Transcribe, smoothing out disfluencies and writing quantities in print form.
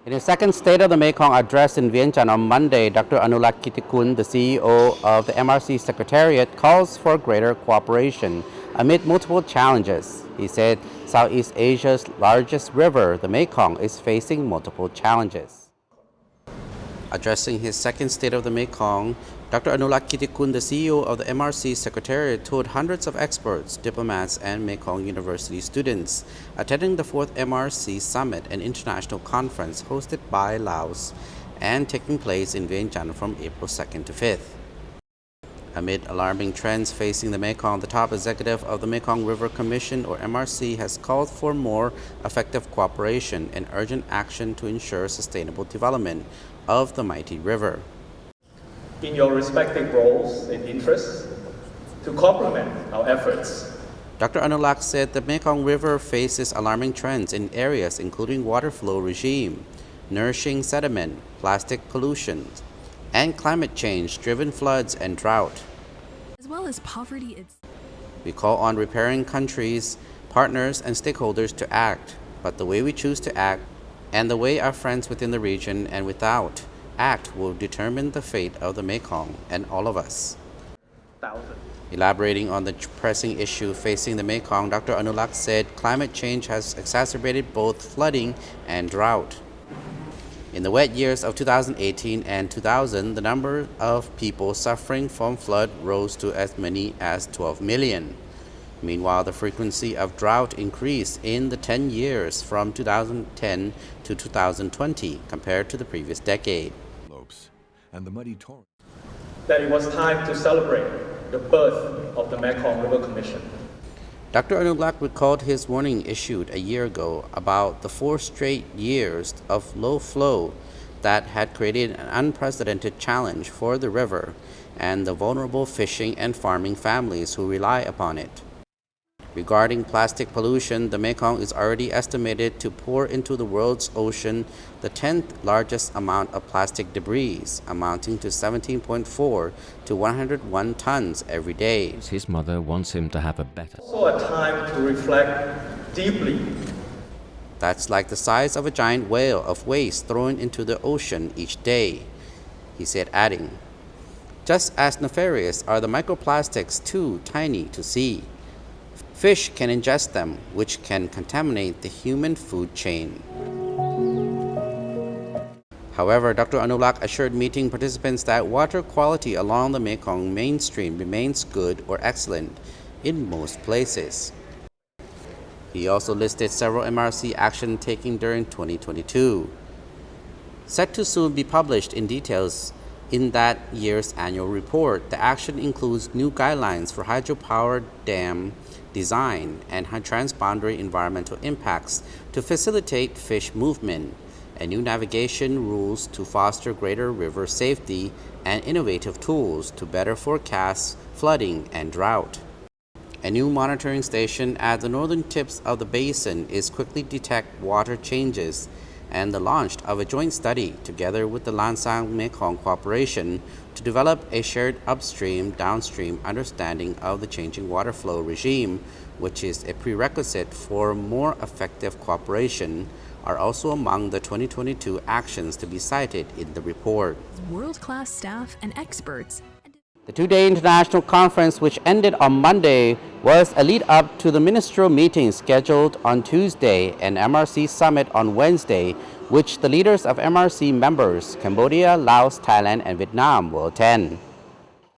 In his second State of the Mekong Address in Vientiane on Monday, Dr. Anoulack Kittikoun, the CEO of the MRC Secretariat, calls for greater cooperation amid multiple challenges. He said Southeast Asia's largest river, the Mekong, is facing multiple challenges. Addressing his second State of the Mekong, Dr. Anoulack Kittikoun, the CEO of the MRC Secretariat, told hundreds of experts, diplomats, and Mekong University students attending the 4th MRC Summit, an international conference hosted by Laos and taking place in Vientiane from April 2nd to 5th. Amid alarming trends facing the Mekong, the top executive of the Mekong River Commission, or MRC, has called for more effective cooperation and urgent action to ensure sustainable development of the mighty river. In your respective roles and interests, to complement our efforts. Dr. Anoulak said the Mekong River faces alarming trends in areas including water flow regime, nourishing sediment, plastic pollution, and climate change-driven floods and drought. As well as poverty. We call on repairing countries, partners, and stakeholders to act, but the way we choose to act and the way our friends within the region and without act will determine the fate of the Mekong and all of us. Elaborating on the pressing issue facing the Mekong, Dr. Anoulak said climate change has exacerbated both flooding and drought. In the wet years of 2018 and 2000, the number of people suffering from flood rose to as many as 12 million. Meanwhile, the frequency of drought increased in the 10 years from 2010 to 2020 compared to the previous decade. And the muddy torrent. That it was time to celebrate the birth of the Mekong River Commission. Dr. Anoulak recalled his warning issued a year ago about the 4 straight years of low flow that had created an unprecedented challenge for the river and the vulnerable fishing and farming families who rely upon it. Regarding plastic pollution, the Mekong is already estimated to pour into the world's ocean the 10th largest amount of plastic debris, amounting to 17.4 to 101 tons every day. His mother wants him to have a better. Also a time to reflect deeply. That's like the size of a giant whale of waste thrown into the ocean each day, he said, adding, just as nefarious are the microplastics too tiny to see. Fish can ingest them, which can contaminate the human food chain. However, Dr. Anoulak assured meeting participants that water quality along the Mekong mainstream remains good or excellent in most places. He also listed several MRC action taken during 2022. Set to soon be published in details in that year's annual report, the action includes new guidelines for hydropower dam design and transboundary environmental impacts to facilitate fish movement, and new navigation rules to foster greater river safety, and innovative tools to better forecast flooding and drought. A new monitoring station at the northern tips of the basin is quickly detect water changes, and the launch of a joint study together with the Lansang Mekong Cooperation to develop a shared upstream-downstream understanding of the changing water flow regime, which is a prerequisite for more effective cooperation, are also among the 2022 actions to be cited in the report. World-class staff and experts. The 2-day international conference, which ended on Monday, was a lead-up to the ministerial meeting scheduled on Tuesday and MRC Summit on Wednesday, which the leaders of MRC members, Cambodia, Laos, Thailand, and Vietnam will attend.